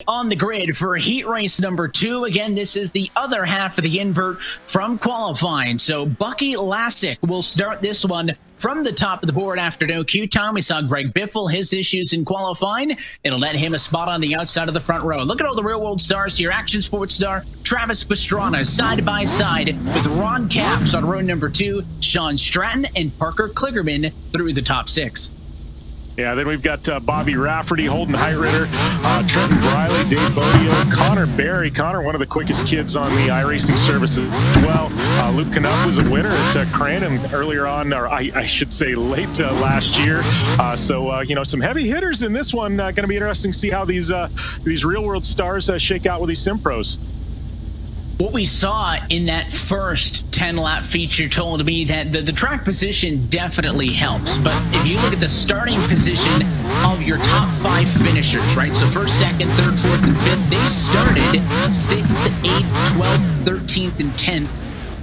On the grid for heat race number 2. Again, this is the other half of the invert from qualifying. So Bucky Lasek will start this one from the top of the board after no queue time. We saw Greg Biffle, his issues in qualifying. It'll net him a spot on the outside of the front row. Look at all the real world stars here. Action sports star Travis Pastrana side by side with Ron Capps on row number 2, Sean Stratton and Parker Kligerman through the top 6. Yeah, then we've got Bobby Rafferty, Holden Heitritter, Trenton Briley, Dave Bodio, Connor Barry. Connor, one of the quickest kids on the iRacing service as well. Luke Knupp was a winner at Cranon earlier on, or I should say late last year. You know, some heavy hitters in this one. Going to be interesting to see how these real-world stars shake out with these sim pros. What we saw in that first 10-lap feature told me that the track position definitely helps. But if you look at the starting position of your top 5 finishers, right? So first, second, third, fourth, and fifth, they started 6th, 8th, 12th, 13th, and 10th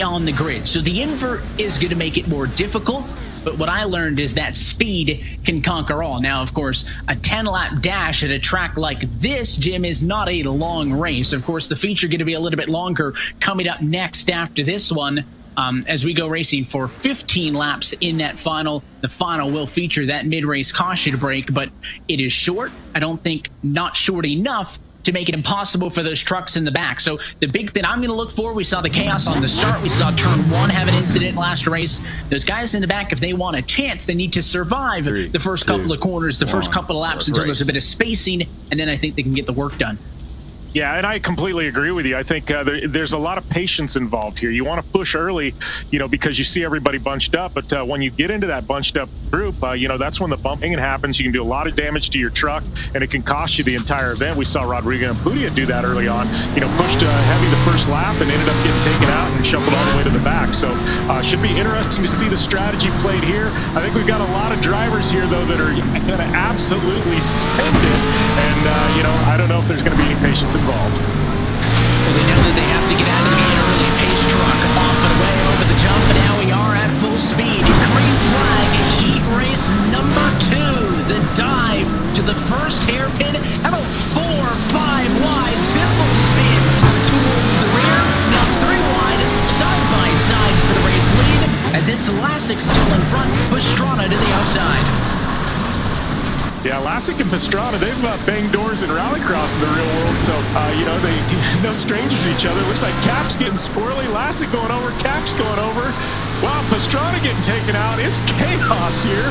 on the grid. So the invert is going to make it more difficult. But what I learned is that speed can conquer all. Now, of course, a 10-lap dash at a track like this, Jim, is not a long race. Of course, the feature going to be a little bit longer coming up next after this one as we go racing for 15 laps in that final. The final will feature that mid-race caution break, but it is short. I don't think not short enough to make it impossible for those trucks in the back. So the big thing I'm going to look for, we saw the chaos on the start. We saw turn 1 have an incident last race. Those guys in the back, if they want a chance, they need to survive the first couple of corners, the first couple of laps until there's a bit of spacing, and then I think they can get the work done. Yeah, and I completely agree with you. I think there's a lot of patience involved here. You want to push early, you know, because you see everybody bunched up. But when you get into that bunched up group, you know, that's when the bumping happens. You can do a lot of damage to your truck, and it can cost you the entire event. We saw Rodrigo and Budio do that early on. You know, pushed heavy the first lap and ended up getting taken out and shuffled all the way to the back. So should be interesting to see the strategy played here. I think we've got a lot of drivers here, though, that are going to absolutely send it. And, you know, I don't know if there's going to be any patience involved. Well, they know that they have to get out of the gate early. Pace truck off and away over the jump, and now we are at full speed. Green flag, heat race number 2. The dive to the first hairpin. How about 4 or 5 wide? Biffle spins towards the rear. Now 3 wide, side by side for the race lead, as it's Lasek still in front, Pastrana to the outside. Yeah, Lasek and Pastrana, they've banged doors in rallycross in the real world, so, you know, they no strangers to each other. Looks like Cap's getting squirrely, Lasek going over, Cap's going over. Wow, Pastrana getting taken out. It's chaos here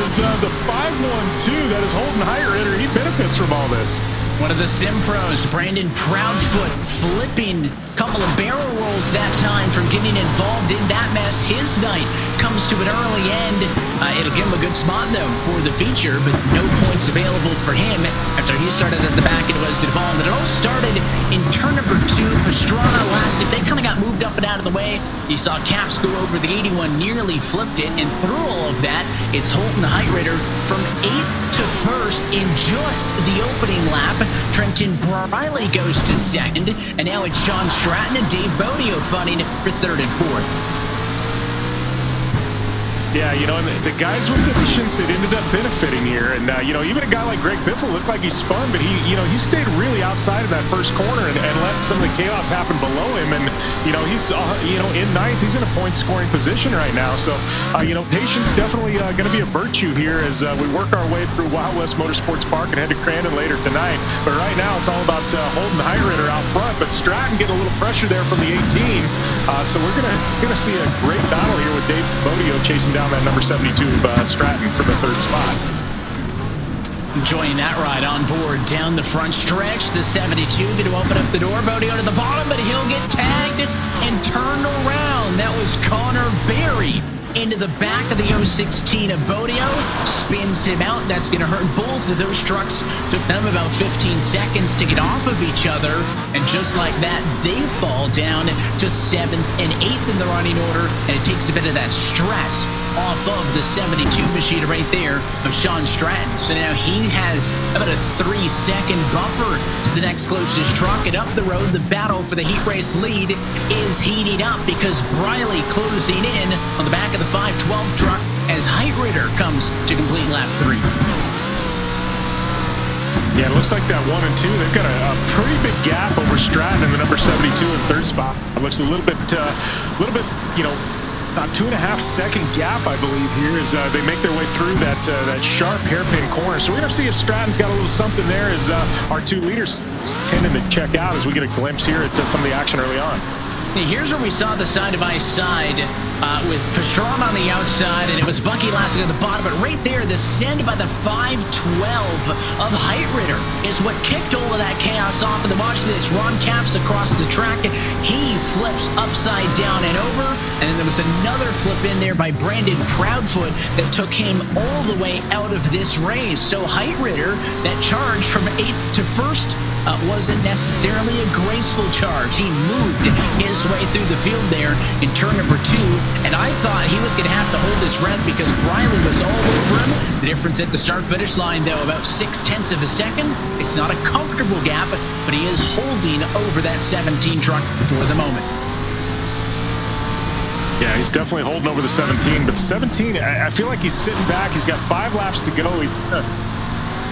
as the 5-1-2, that is Holden Heitritter, he benefits from all this. One of the sim pros, Brandyn Proudfoot, flipping a couple of barrel rolls that time from getting involved in that mess. His night comes to an early end. It'll give him a good spot, though, for the feature, but no points available for him after he started at the back and was involved. But it all started in turn number 2. Pastrana, Lasek, they kind of got moved up and out of the way. You saw Capps go over the 81, nearly flipped it, and through all of that, it's Holden Heitritter from 8th to 1st in just the opening lap. Trenton Briley goes to 2nd, and now it's Sean Stratton and Dave Bodio fighting for 3rd and 4th. Yeah, you know, and the guys with efficiency, it ended up benefiting here. And, you know, even a guy like Greg Biffle looked like he spun, but he stayed really outside of that first corner and let some of the chaos happen below him. And, you know, he's, in 9th. He's in a point-scoring position right now. So, you know, patience definitely going to be a virtue here as we work our way through Wild West Motorsports Park and head to Crandon later tonight. But right now, it's all about Holden Heitritter out front. But Stratton getting a little pressure there from the 18. So we're gonna see a great battle here with Dave Bodio chasing down that number 72 Stratton for the 3rd spot. Enjoying that ride on board down the front stretch. The 72 going to open up the door. Bodio to the bottom, but he'll get tagged and turned around. That was Connor Barry into the back of the 016 of Bodio. Spins him out. That's going to hurt both of those trucks. Took them about 15 seconds to get off of each other. And just like that, they fall down to 7th and 8th in the running order. And it takes a bit of that stress off of the 72 machine right there of Sean Stratton. So now he has about a 3-second buffer to the next closest truck. And up the road, the battle for the heat race lead is heating up because Briley closing in on the back of the 512 truck as Heitritter comes to complete lap 3. Yeah, it looks like that 1 and 2. They've got a pretty big gap over Stratton in the number 72 and third spot. It looks a little bit, about 2.5 second gap, I believe, here as they make their way through that sharp hairpin corner. So we're going to see if Stratton's got a little something there as our two leaders tending to check out as we get a glimpse here at some of the action early on. Here's where we saw the side of ice side with Pastrana on the outside, and it was Bucky Lasek at the bottom. But right there, the send by the 512 of Heitritter is what kicked all of that chaos off. And then watch this, Ron Capps across the track. He flips upside down and over. And then there was another flip in there by Brandyn Proudfoot that took him all the way out of this race. So Heitritter, that charge from 8th to 1st, wasn't necessarily a graceful charge. He moved his way through the field there in turn number 2, and I thought he was going to have to hold his breath because Briley was all over him. The difference at the start-finish line, though, about 0.6 of a second. It's not a comfortable gap, but he is holding over that 17 truck for the moment. Yeah, he's definitely holding over the 17, but 17, I feel like he's sitting back. He's got 5 laps to go.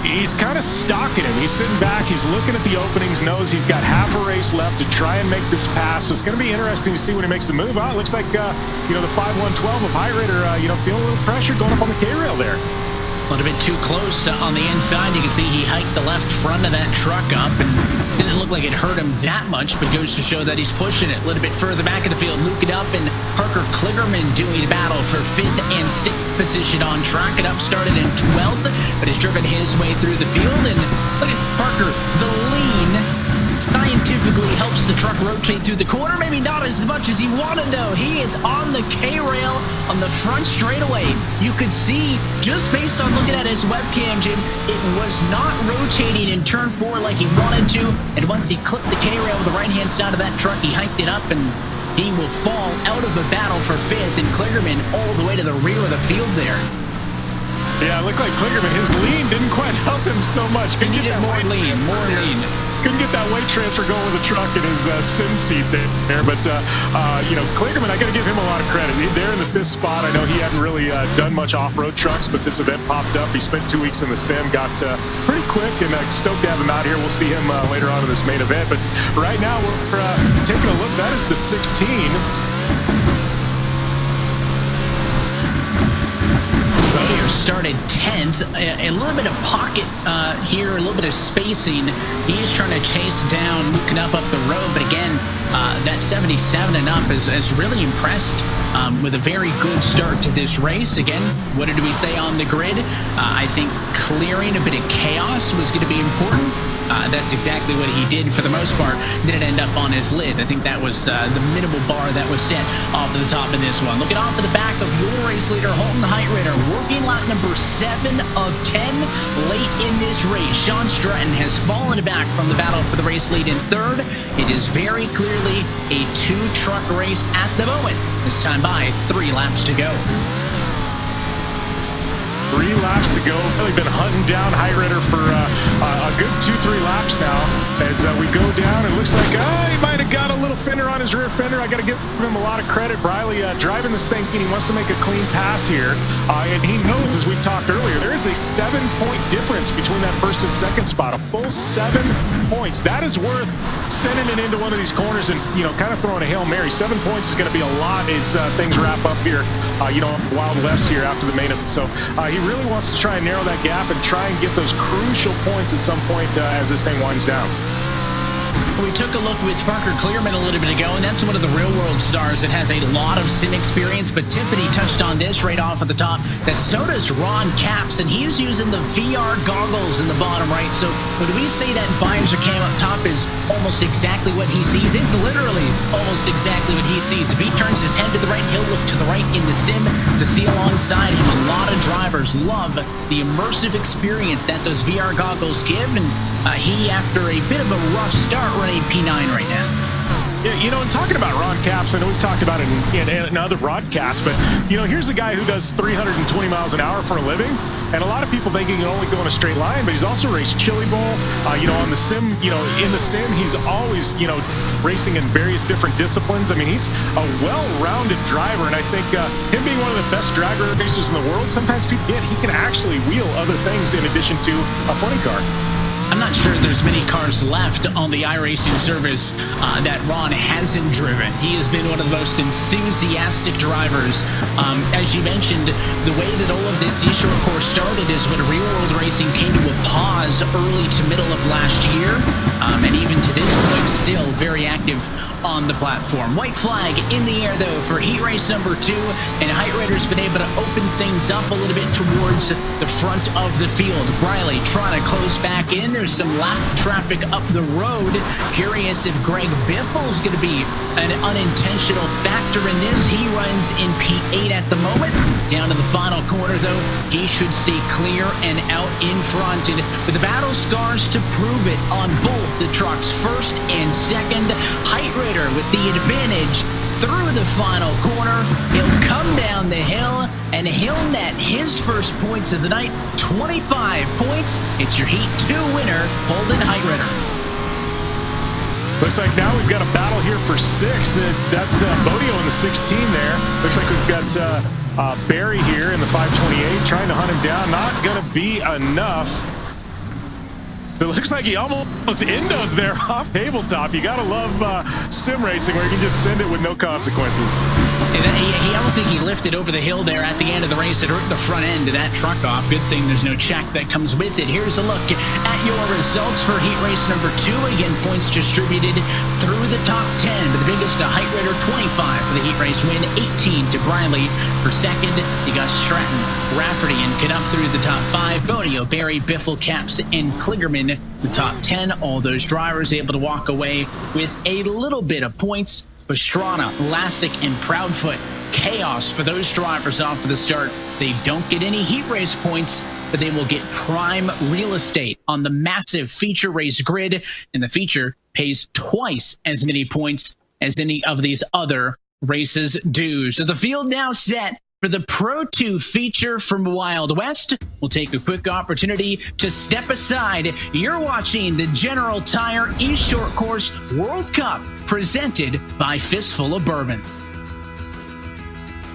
He's kind of stalking him. He's sitting back. He's looking at the openings, knows he's got half a race left to try and make this pass. So it's going to be interesting to see when he makes the move. Oh, it looks like, the 5-1-12 of Heitritter, feeling a little pressure going up on the K-rail there. A little bit too close on the inside. You can see he hiked the left front of that truck up, and didn't look like it hurt him that much, but goes to show that he's pushing it. A little bit further back in the field, Luke it up, and Parker Kligerman doing battle for 5th and 6th position on track. It up started in 12th, but has driven his way through the field. And look at Parker, the lean scientifically helps the truck rotate through the corner. Maybe not as much as he wanted, though. He is on the K-rail on the front straightaway. You could see, just based on looking at his webcam, Jim, it was not rotating in turn 4 like he wanted to. And once he clipped the K-rail with the right-hand side of that truck, he hiked it up, and he will fall out of the battle for 5th. And Kligerman all the way to the rear of the field there. Yeah, it looked like Kligerman, his lean didn't quite help him so much. He needed more lean. Couldn't get that weight transfer going with the truck in his sim seat there. But, Kligerman, I got to give him a lot of credit. There in the 5th spot, I know he hadn't really done much off-road trucks, but this event popped up. He spent 2 weeks in the sim, got pretty quick, and stoked to have him out here. We'll see him later on in this main event. But right now, we're taking a look. That is the 16. Bodio started 10th, a little bit of pocket here, a little bit of spacing. He is trying to chase down Luke Knupp up the road, but again, that 77 and up is really impressed with a very good start to this race. Again, what did we say on the grid? I think clearing a bit of chaos was going to be important. That's exactly what he did for the most part. Didn't end up on his lid. I think that was the minimal bar that was set off to the top of this one. Looking off to the back of your race leader, Holden Heitritter, working lap number 7 of 10 late in this race. Sean Stratton has fallen back from the battle for the race lead in 3rd. It is very clearly a 2-truck race at the moment. This time by 3 laps to go. 3 laps to go. Really been hunting down Heitritter for a good 2-3 laps now. As we go down, it looks like he might have got a little fender on his rear fender. I got to give him a lot of credit. Briley driving this thing, and he wants to make a clean pass here. And he knows, as we talked earlier, there is a 7-point difference between that 1st and 2nd spot. A full 7 points. That is worth sending it into one of these corners and, kind of throwing a Hail Mary. 7 points is going to be a lot as things wrap up here, Wild West here after the main event. So he really wants to try and narrow that gap and try and get those crucial points at some point as this thing winds down. We took a look with Parker Kligerman a little bit ago, and that's one of the real-world stars that has a lot of sim experience, but Tiffany touched on this right off at the top, that so does Ron Capps, and he's using the VR goggles in the bottom right. So when we say that visor cam up top is almost exactly what he sees, it's literally almost exactly what he sees. If he turns his head to the right, he'll look to the right in the sim to see alongside him. A lot of drivers love the immersive experience that those VR goggles give, and he, after a bit of a rough start, running P9 right now. Yeah, and talking about Ron Capps, I know we've talked about it in other broadcasts, but, here's a guy who does 320 miles an hour for a living, and a lot of people think he can only go in a straight line, but he's also raced Chili Bowl, on the sim, in the sim, he's always, racing in various different disciplines. I mean, he's a well-rounded driver, and I think him being one of the best drag racers in the world, sometimes people forget he can actually wheel other things in addition to a funny car. I'm not sure there's many cars left on the iRacing service that Ron hasn't driven. He has been one of the most enthusiastic drivers. As you mentioned, the way that all of this eShort course started is when Real World Racing came to a pause early to middle of last year, and even to this point, still very active on the platform. White flag in the air, though, for heat race number 2, and Heitritter's been able to open things up a little bit towards the front of the field. Briley trying to close back in. There's some lap traffic up the road. Curious if Greg Biffle's going to be an unintentional factor in this. He runs in P8 at the moment. Down to the final corner, though, he should stay clear and out in front. And with the battle scars to prove it on both the trucks, first and second, Heitritter with the advantage through the final corner. He'll come down the hill, and he'll net his first points of the night, 25 points. It's your Heat 2 winner, Holden Heitritter. Looks like now we've got a battle here for 6. That's Bodio in the 16 there. Looks like we've got Barry here in the 528 trying to hunt him down. Not going to be enough. It looks like he almost endos there off tabletop. You got to love sim racing where you can just send it with no consequences. I don't think he lifted over the hill there at the end of the race. It hurt the front end of that truck off. Good thing there's no check that comes with it. Here's a look at your results for heat race number 2. Again, points distributed through the top 10. But the biggest to Heitritter, 25 for the heat race win, 18 to Briley for second. You got Stratton, Rafferty, and Knupp through the top 5. Bodio, Barry, Biffle, Caps, and Kligerman the top 10. All those drivers able to walk away with a little bit of points. Pastrana, Lasek, and Proudfoot. Chaos for those drivers off of the start. They don't get any heat race points, but they will get prime real estate on the massive feature race grid, and the feature pays twice as many points as any of these other races do. So the field now set for the Pro 2 feature from Wild West. We'll take a quick opportunity to step aside. You're watching the General Tire eShort Course World Cup presented by Fistful of Bourbon.